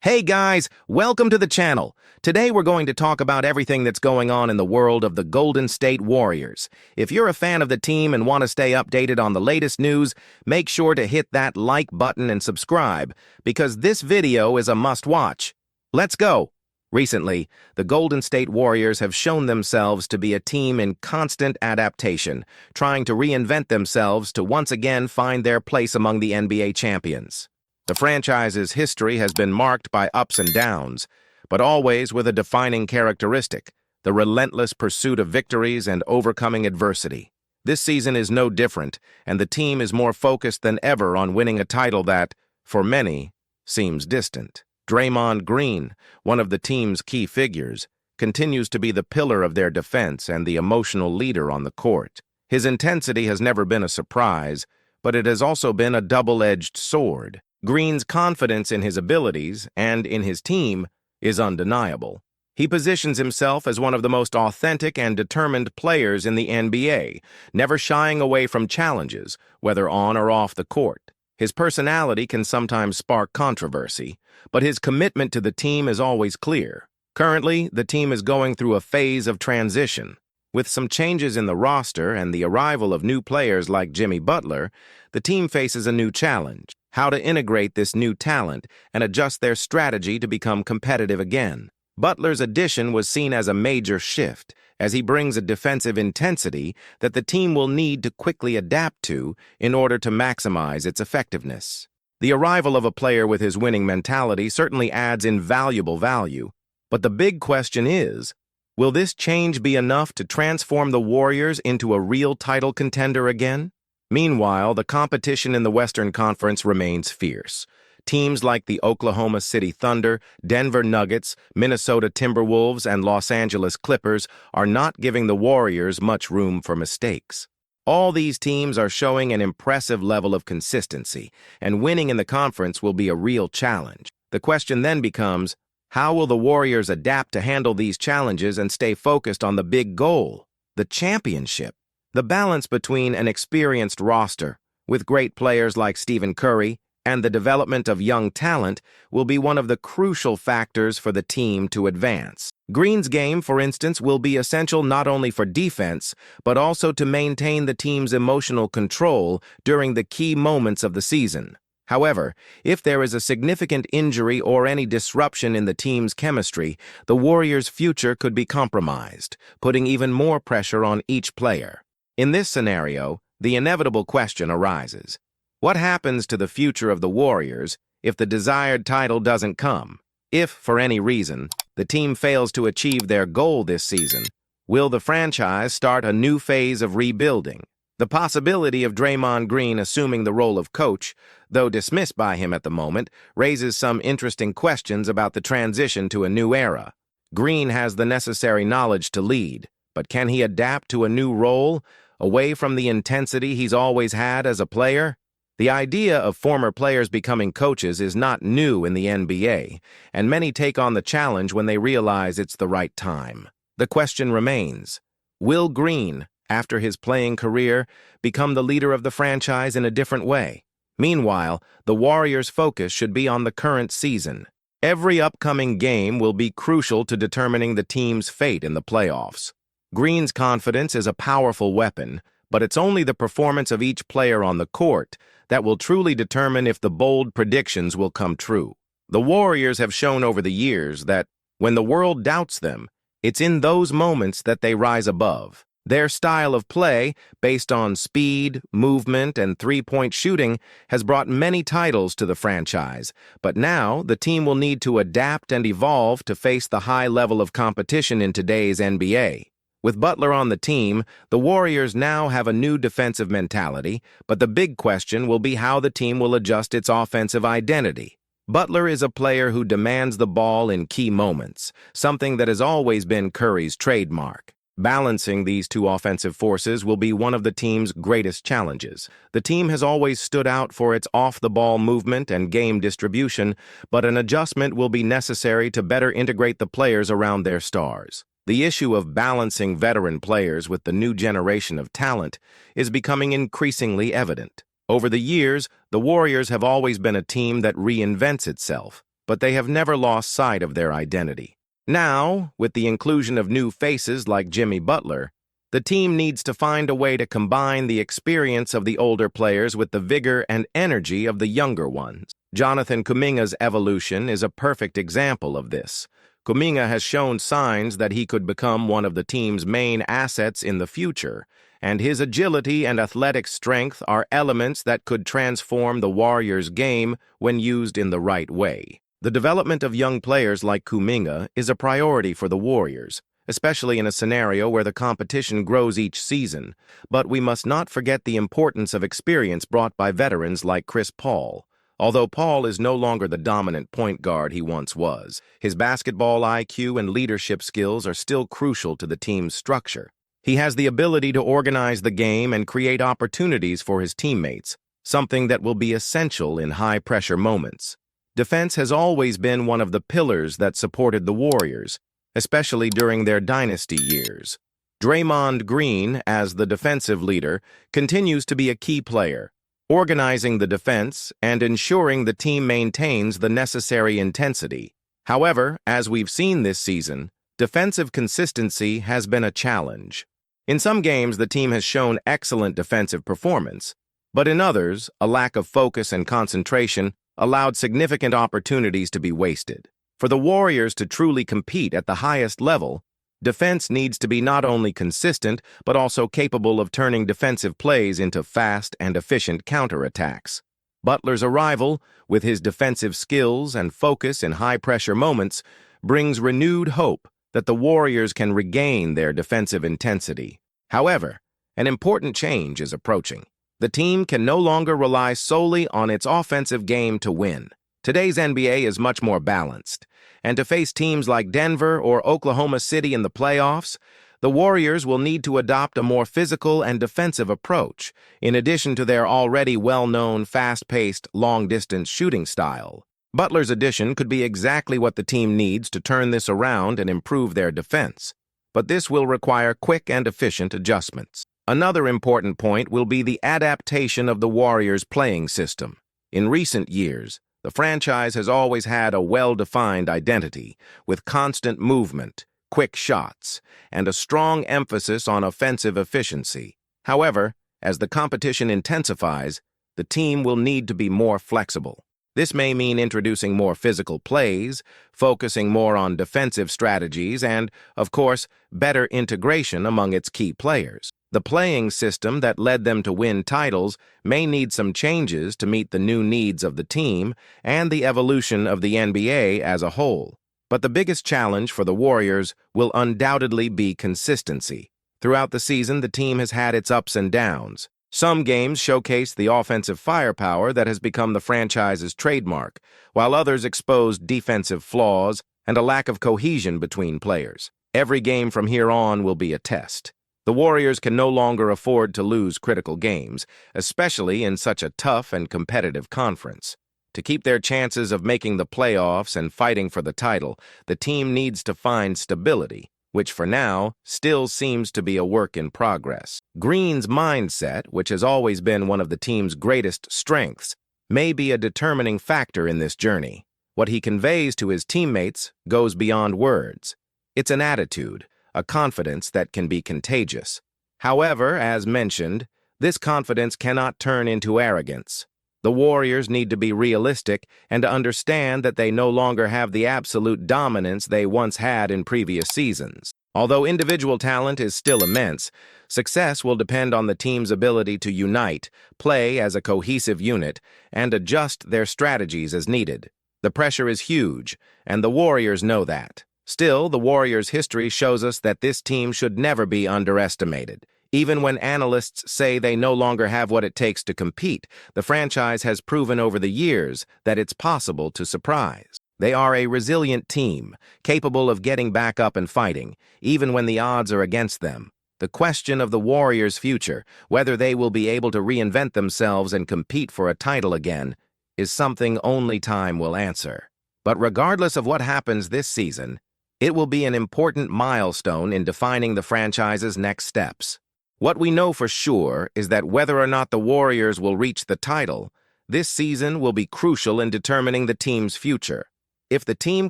Hey guys, welcome to the channel. Today we're going to talk about everything that's going on in the world of the Golden State Warriors. If you're a fan of the team and want to stay updated on the latest news, make sure to hit that like button and subscribe, because this video is a must-watch. Let's go! Recently, the Golden State Warriors have shown themselves to be a team in constant adaptation, trying to reinvent themselves to once again find their place among the NBA champions. The franchise's history has been marked by ups and downs, but always with a defining characteristic: the relentless pursuit of victories and overcoming adversity. This season is no different, and the team is more focused than ever on winning a title that, for many, seems distant. Draymond Green, one of the team's key figures, continues to be the pillar of their defense and the emotional leader on the court. His intensity has never been a surprise, but it has also been a double-edged sword. Green's confidence in his abilities and in his team is undeniable. He positions himself as one of the most authentic and determined players in the NBA, never shying away from challenges, whether on or off the court. His personality can sometimes spark controversy, but his commitment to the team is always clear. Currently, the team is going through a phase of transition. With some changes in the roster and the arrival of new players like Jimmy Butler, the team faces a new challenge: how to integrate this new talent and adjust their strategy to become competitive again. Butler's addition was seen as a major shift, as he brings a defensive intensity that the team will need to quickly adapt to in order to maximize its effectiveness. The arrival of a player with his winning mentality certainly adds invaluable value, but the big question is, will this change be enough to transform the Warriors into a real title contender again? Meanwhile, the competition in the Western Conference remains fierce. Teams like the Oklahoma City Thunder, Denver Nuggets, Minnesota Timberwolves, and Los Angeles Clippers are not giving the Warriors much room for mistakes. All these teams are showing an impressive level of consistency, and winning in the conference will be a real challenge. The question then becomes, how will the Warriors adapt to handle these challenges and stay focused on the big goal, the championship? The balance between an experienced roster, with great players like Stephen Curry, and the development of young talent will be one of the crucial factors for the team to advance. Green's game, for instance, will be essential not only for defense, but also to maintain the team's emotional control during the key moments of the season. However, if there is a significant injury or any disruption in the team's chemistry, the Warriors' future could be compromised, putting even more pressure on each player. In this scenario, the inevitable question arises: what happens to the future of the Warriors if the desired title doesn't come? If, for any reason, the team fails to achieve their goal this season, will the franchise start a new phase of rebuilding? The possibility of Draymond Green assuming the role of coach, though dismissed by him at the moment, raises some interesting questions about the transition to a new era. Green has the necessary knowledge to lead, but can he adapt to a new role, away from the intensity he's always had as a player? The idea of former players becoming coaches is not new in the NBA, and many take on the challenge when they realize it's the right time. The question remains: will Green, after his playing career, become the leader of the franchise in a different way? Meanwhile, the Warriors' focus should be on the current season. Every upcoming game will be crucial to determining the team's fate in the playoffs. Green's confidence is a powerful weapon, but it's only the performance of each player on the court that will truly determine if the bold predictions will come true. The Warriors have shown over the years that, when the world doubts them, it's in those moments that they rise above. Their style of play, based on speed, movement, and three-point shooting, has brought many titles to the franchise, but now the team will need to adapt and evolve to face the high level of competition in today's NBA. With Butler on the team, the Warriors now have a new defensive mentality, but the big question will be how the team will adjust its offensive identity. Butler is a player who demands the ball in key moments, something that has always been Curry's trademark. Balancing these two offensive forces will be one of the team's greatest challenges. The team has always stood out for its off-the-ball movement and game distribution, but an adjustment will be necessary to better integrate the players around their stars. The issue of balancing veteran players with the new generation of talent is becoming increasingly evident. Over the years, the Warriors have always been a team that reinvents itself, but they have never lost sight of their identity. Now, with the inclusion of new faces like Jimmy Butler, the team needs to find a way to combine the experience of the older players with the vigor and energy of the younger ones. Jonathan Kuminga's evolution is a perfect example of this. Kuminga has shown signs that he could become one of the team's main assets in the future, and his agility and athletic strength are elements that could transform the Warriors' game when used in the right way. The development of young players like Kuminga is a priority for the Warriors, especially in a scenario where the competition grows each season, but we must not forget the importance of experience brought by veterans like Chris Paul. Although Paul is no longer the dominant point guard he once was, his basketball IQ and leadership skills are still crucial to the team's structure. He has the ability to organize the game and create opportunities for his teammates, something that will be essential in high-pressure moments. Defense has always been one of the pillars that supported the Warriors, especially during their dynasty years. Draymond Green, as the defensive leader, continues to be a key player, organizing the defense and ensuring the team maintains the necessary intensity. However, as we've seen this season, defensive consistency has been a challenge. In some games, the team has shown excellent defensive performance, but in others, a lack of focus and concentration allowed significant opportunities to be wasted. For the Warriors to truly compete at the highest level, defense needs to be not only consistent, but also capable of turning defensive plays into fast and efficient counterattacks. Butler's arrival, with his defensive skills and focus in high-pressure moments, brings renewed hope that the Warriors can regain their defensive intensity. However, an important change is approaching. The team can no longer rely solely on its offensive game to win. Today's NBA is much more balanced, and to face teams like Denver or Oklahoma City in the playoffs, the Warriors will need to adopt a more physical and defensive approach, in addition to their already well-known fast-paced, long-distance shooting style. Butler's addition could be exactly what the team needs to turn this around and improve their defense, but this will require quick and efficient adjustments. Another important point will be the adaptation of the Warriors' playing system. In recent years, the franchise has always had a well-defined identity, with constant movement, quick shots, and a strong emphasis on offensive efficiency. However, as the competition intensifies, the team will need to be more flexible. This may mean introducing more physical plays, focusing more on defensive strategies, and, of course, better integration among its key players. The playing system that led them to win titles may need some changes to meet the new needs of the team and the evolution of the NBA as a whole. But the biggest challenge for the Warriors will undoubtedly be consistency. Throughout the season, the team has had its ups and downs. Some games showcased the offensive firepower that has become the franchise's trademark, while others exposed defensive flaws and a lack of cohesion between players. Every game from here on will be a test. The Warriors can no longer afford to lose critical games, especially in such a tough and competitive conference. To keep their chances of making the playoffs and fighting for the title, the team needs to find stability, which for now still seems to be a work in progress. Green's mindset, which has always been one of the team's greatest strengths, may be a determining factor in this journey. What he conveys to his teammates goes beyond words. It's an attitude, a confidence that can be contagious. However, as mentioned, this confidence cannot turn into arrogance. The Warriors need to be realistic and to understand that they no longer have the absolute dominance they once had in previous seasons. Although individual talent is still immense, success will depend on the team's ability to unite, play as a cohesive unit, and adjust their strategies as needed. The pressure is huge, and the Warriors know that. Still, the Warriors' history shows us that this team should never be underestimated. Even when analysts say they no longer have what it takes to compete, the franchise has proven over the years that it's possible to surprise. They are a resilient team, capable of getting back up and fighting, even when the odds are against them. The question of the Warriors' future, whether they will be able to reinvent themselves and compete for a title again, is something only time will answer. But regardless of what happens this season, it will be an important milestone in defining the franchise's next steps. What we know for sure is that whether or not the Warriors will reach the title, this season will be crucial in determining the team's future. If the team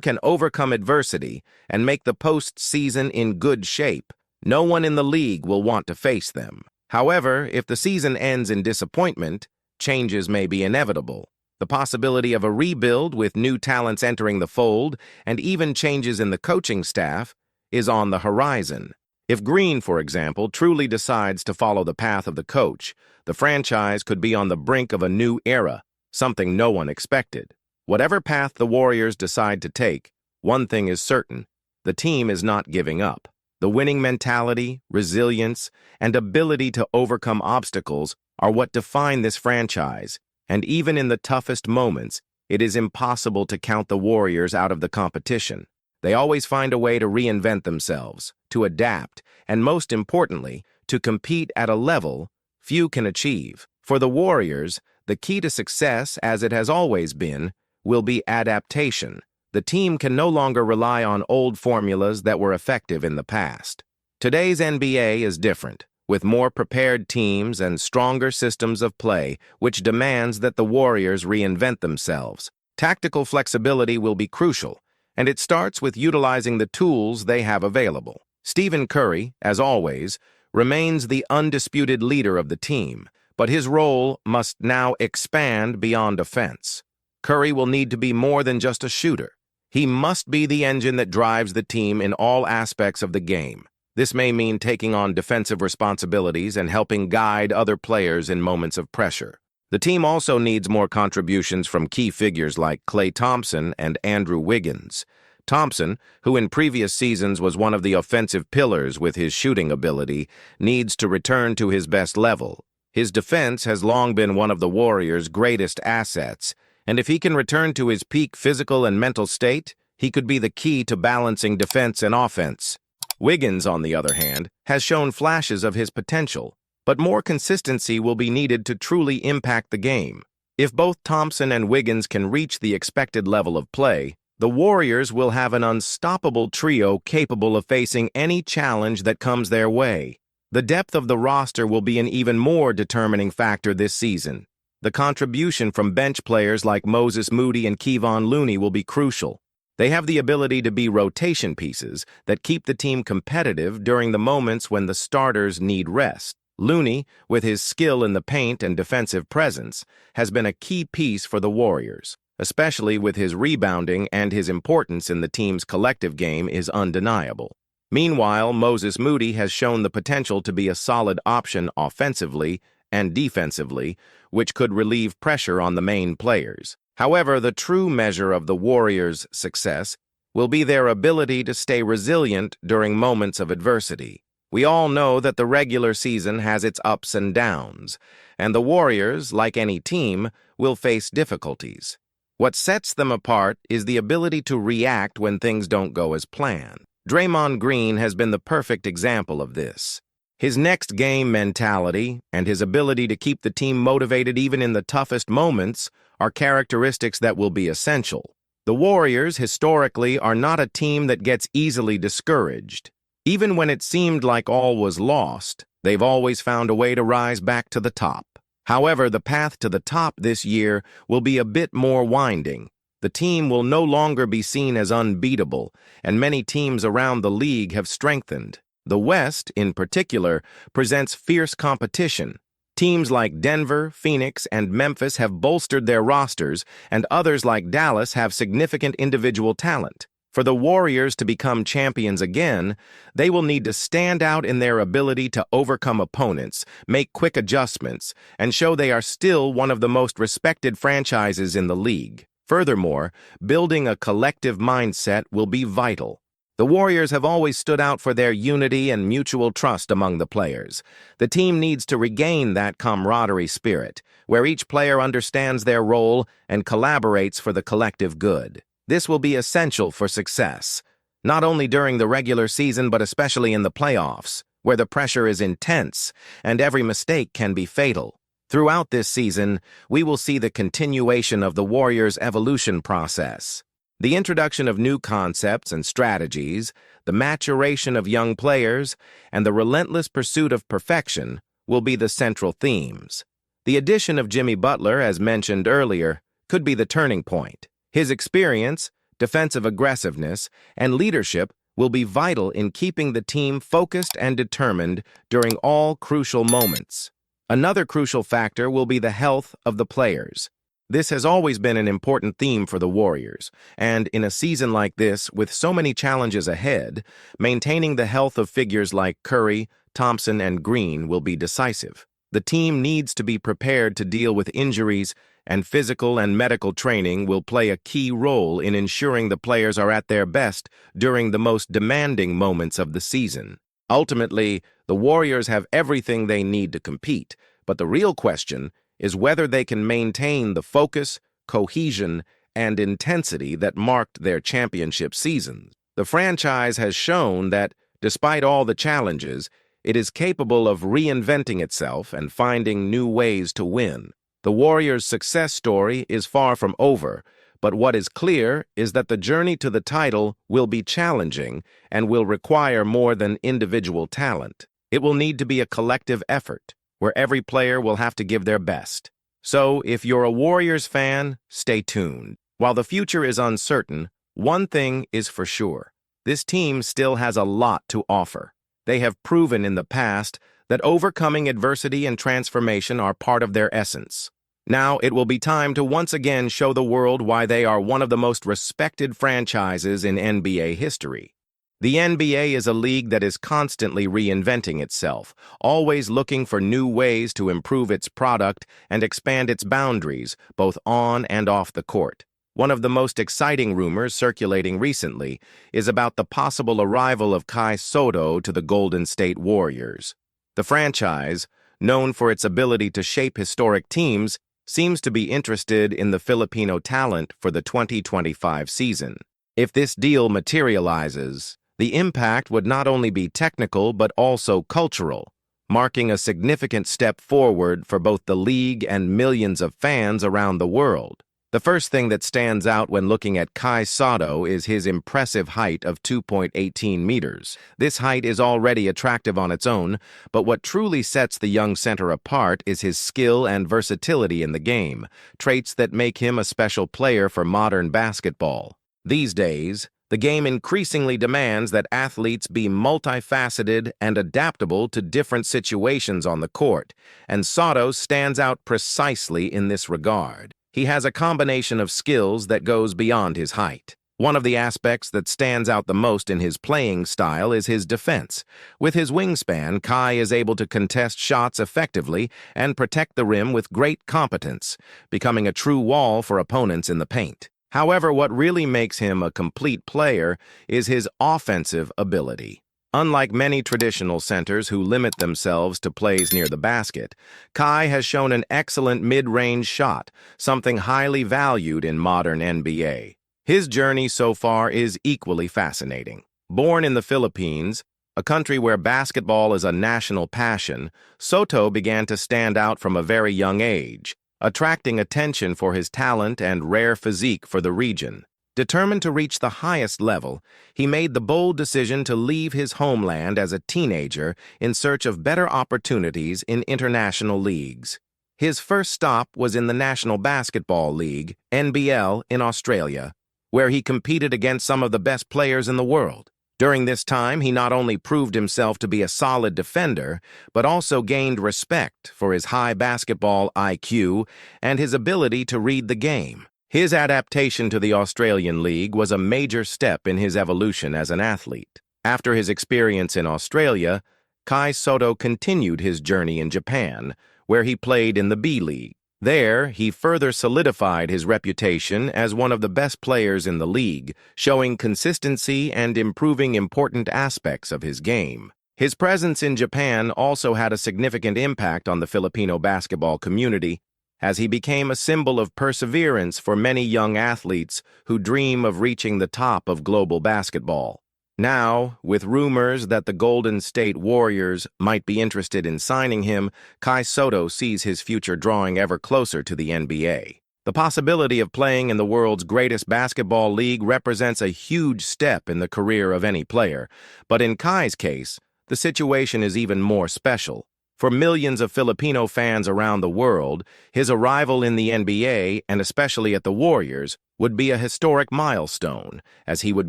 can overcome adversity and make the postseason in good shape, no one in the league will want to face them. However, if the season ends in disappointment, changes may be inevitable. The possibility of a rebuild with new talents entering the fold and even changes in the coaching staff is on the horizon. If Green, for example, truly decides to follow the path of the coach, the franchise could be on the brink of a new era, something no one expected. Whatever path the Warriors decide to take, one thing is certain: the team is not giving up. The winning mentality, resilience, and ability to overcome obstacles are what define this franchise, and even in the toughest moments, it is impossible to count the Warriors out of the competition. They always find a way to reinvent themselves, to adapt, and most importantly, to compete at a level few can achieve. For the Warriors, the key to success, as it has always been, will be adaptation. The team can no longer rely on old formulas that were effective in the past. Today's NBA is different, with more prepared teams and stronger systems of play, which demands that the Warriors reinvent themselves. Tactical flexibility will be crucial, and it starts with utilizing the tools they have available. Stephen Curry, as always, remains the undisputed leader of the team, but his role must now expand beyond offense. Curry will need to be more than just a shooter. He must be the engine that drives the team in all aspects of the game. This may mean taking on defensive responsibilities and helping guide other players in moments of pressure. The team also needs more contributions from key figures like Klay Thompson and Andrew Wiggins. Thompson, who in previous seasons was one of the offensive pillars with his shooting ability, needs to return to his best level. His defense has long been one of the Warriors' greatest assets, and if he can return to his peak physical and mental state, he could be the key to balancing defense and offense. Wiggins, on the other hand, has shown flashes of his potential, but more consistency will be needed to truly impact the game. If both Thompson and Wiggins can reach the expected level of play, the Warriors will have an unstoppable trio capable of facing any challenge that comes their way. The depth of the roster will be an even more determining factor this season. The contribution from bench players like Moses Moody and Kevon Looney will be crucial. They have the ability to be rotation pieces that keep the team competitive during the moments when the starters need rest. Looney, with his skill in the paint and defensive presence, has been a key piece for the Warriors, especially with his rebounding, and his importance in the team's collective game is undeniable. Meanwhile, Moses Moody has shown the potential to be a solid option offensively and defensively, which could relieve pressure on the main players. However, the true measure of the Warriors' success will be their ability to stay resilient during moments of adversity. We all know that the regular season has its ups and downs, and the Warriors, like any team, will face difficulties. What sets them apart is the ability to react when things don't go as planned. Draymond Green has been the perfect example of this. His next game mentality and his ability to keep the team motivated even in the toughest moments are characteristics that will be essential. The Warriors, historically, are not a team that gets easily discouraged. Even when it seemed like all was lost, they've always found a way to rise back to the top. However, the path to the top this year will be a bit more winding. The team will no longer be seen as unbeatable, and many teams around the league have strengthened. The West, in particular, presents fierce competition. Teams like Denver, Phoenix, and Memphis have bolstered their rosters, and others like Dallas have significant individual talent. For the Warriors to become champions again, they will need to stand out in their ability to overcome opponents, make quick adjustments, and show they are still one of the most respected franchises in the league. Furthermore, building a collective mindset will be vital. The Warriors have always stood out for their unity and mutual trust among the players. The team needs to regain that camaraderie spirit, where each player understands their role and collaborates for the collective good. This will be essential for success, not only during the regular season but especially in the playoffs, where the pressure is intense and every mistake can be fatal. Throughout this season, we will see the continuation of the Warriors' evolution process. The introduction of new concepts and strategies, the maturation of young players, and the relentless pursuit of perfection will be the central themes. The addition of Jimmy Butler, as mentioned earlier, could be the turning point. His experience, defensive aggressiveness, and leadership will be vital in keeping the team focused and determined during all crucial moments. Another crucial factor will be the health of the players. This has always been an important theme for the Warriors, and in a season like this, with so many challenges ahead, maintaining the health of figures like Curry, Thompson, and Green will be decisive. The team needs to be prepared to deal with injuries, and physical and medical training will play a key role in ensuring the players are at their best during the most demanding moments of the season. Ultimately, the Warriors have everything they need to compete, but the real question is whether they can maintain the focus, cohesion, and intensity that marked their championship seasons. The franchise has shown that, despite all the challenges, it is capable of reinventing itself and finding new ways to win. The Warriors' success story is far from over, but what is clear is that the journey to the title will be challenging and will require more than individual talent. It will need to be a collective effort, where every player will have to give their best. So, if you're a Warriors fan, stay tuned. While the future is uncertain, one thing is for sure. This team still has a lot to offer. They have proven in the past that overcoming adversity and transformation are part of their essence. Now it will be time to once again show the world why they are one of the most respected franchises in NBA history. The NBA is a league that is constantly reinventing itself, always looking for new ways to improve its product and expand its boundaries, both on and off the court. One of the most exciting rumors circulating recently is about the possible arrival of Kai Sotto to the Golden State Warriors. The franchise, known for its ability to shape historic teams, seems to be interested in the Filipino talent for the 2025 season. If this deal materializes, the impact would not only be technical but also cultural, marking a significant step forward for both the league and millions of fans around the world. The first thing that stands out when looking at Kai Sotto is his impressive height of 2.18 meters. This height is already attractive on its own, but what truly sets the young center apart is his skill and versatility in the game, traits that make him a special player for modern basketball. These days, the game increasingly demands that athletes be multifaceted and adaptable to different situations on the court, and Sotto stands out precisely in this regard. He has a combination of skills that goes beyond his height. One of the aspects that stands out the most in his playing style is his defense. With his wingspan, Kai is able to contest shots effectively and protect the rim with great competence, becoming a true wall for opponents in the paint. However, what really makes him a complete player is his offensive ability. Unlike many traditional centers who limit themselves to plays near the basket, Kai has shown an excellent mid-range shot, something highly valued in modern NBA. His journey so far is equally fascinating. Born in the Philippines, a country where basketball is a national passion, Sotto began to stand out from a very young age, attracting attention for his talent and rare physique for the region. Determined to reach the highest level, he made the bold decision to leave his homeland as a teenager in search of better opportunities in international leagues. His first stop was in the National Basketball League, NBL, in Australia, where he competed against some of the best players in the world. During this time, he not only proved himself to be a solid defender, but also gained respect for his high basketball IQ and his ability to read the game. His adaptation to the Australian League was a major step in his evolution as an athlete. After his experience in Australia, Kai Sotto continued his journey in Japan, where he played in the B-League. There, he further solidified his reputation as one of the best players in the league, showing consistency and improving important aspects of his game. His presence in Japan also had a significant impact on the Filipino basketball community, as he became a symbol of perseverance for many young athletes who dream of reaching the top of global basketball. Now, with rumors that the Golden State Warriors might be interested in signing him, Kai Sotto sees his future drawing ever closer to the NBA. The possibility of playing in the world's greatest basketball league represents a huge step in the career of any player, but in Kai's case, the situation is even more special. For millions of Filipino fans around the world, his arrival in the NBA, and especially at the Warriors, would be a historic milestone, as he would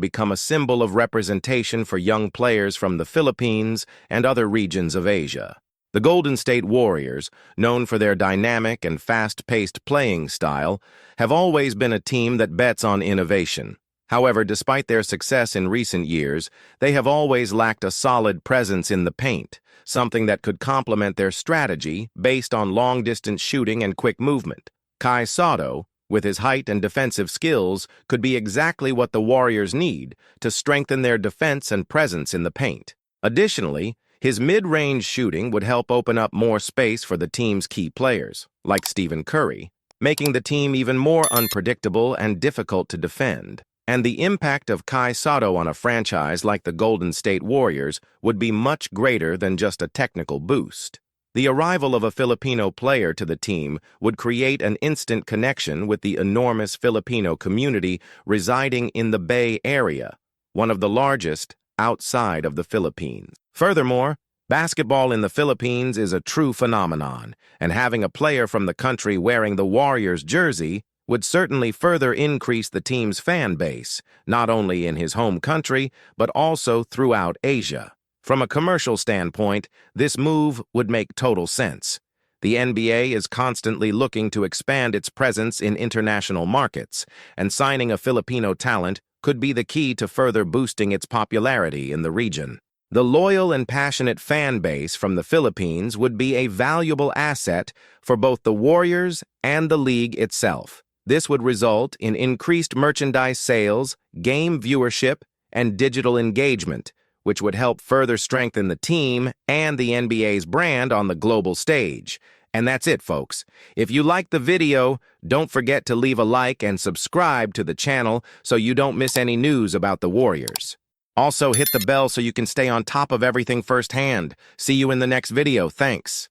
become a symbol of representation for young players from the Philippines and other regions of Asia. The Golden State Warriors, known for their dynamic and fast-paced playing style, have always been a team that bets on innovation. However, despite their success in recent years, they have always lacked a solid presence in the paint, something that could complement their strategy based on long-distance shooting and quick movement. Kai Sotto, with his height and defensive skills, could be exactly what the Warriors need to strengthen their defense and presence in the paint. Additionally, his mid-range shooting would help open up more space for the team's key players, like Stephen Curry, making the team even more unpredictable and difficult to defend. And the impact of Kai Sotto on a franchise like the Golden State Warriors would be much greater than just a technical boost. The arrival of a Filipino player to the team would create an instant connection with the enormous Filipino community residing in the Bay Area, one of the largest outside of the Philippines. Furthermore, basketball in the Philippines is a true phenomenon, and having a player from the country wearing the Warriors jersey would certainly further increase the team's fan base, not only in his home country, but also throughout Asia. From a commercial standpoint, this move would make total sense. The NBA is constantly looking to expand its presence in international markets, and signing a Filipino talent could be the key to further boosting its popularity in the region. The loyal and passionate fan base from the Philippines would be a valuable asset for both the Warriors and the league itself. This would result in increased merchandise sales, game viewership, and digital engagement, which would help further strengthen the team and the NBA's brand on the global stage. And that's it, folks. If you liked the video, don't forget to leave a like and subscribe to the channel so you don't miss any news about the Warriors. Also, hit the bell so you can stay on top of everything firsthand. See you in the next video. Thanks.